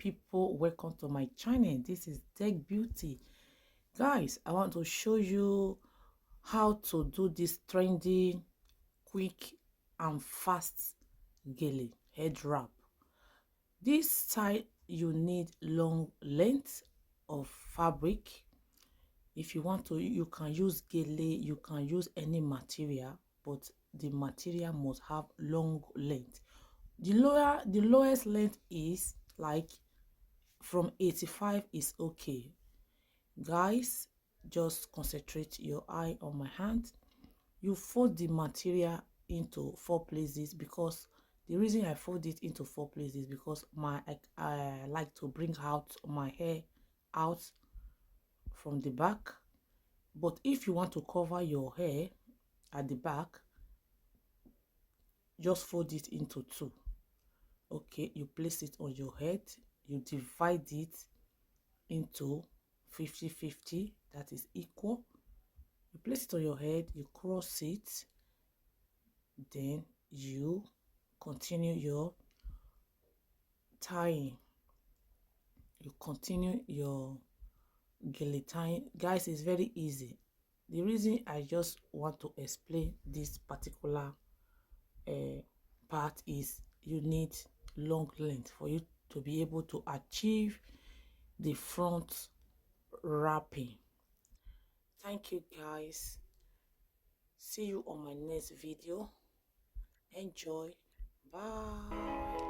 people, welcome to my channel. This is Tech Beauty. Guys, I want to show you how to do this trendy, quick and fast gele head wrap. This side you need long length of fabric. If you want to, you can use gele, you can use any material, but the material must have long length. The lowest length is like from 85 is okay. Guys, just concentrate your eye on my hand. You fold the material into 4 places, because the reason I fold it into 4 places because I like to bring out my hair out from the back. But if you want to cover your hair at the back, just fold it into 2. Okay, you place it on your head, you divide it into 50-50, that is equal. You place it on your head, you cross it, then you continue your tying. You continue your gele tying. Guys, it's very easy. The reason I just want to explain this particular part is you need long length for you to be able to achieve the front wrapping. Thank you guys. See you on my next video. Enjoy. Bye.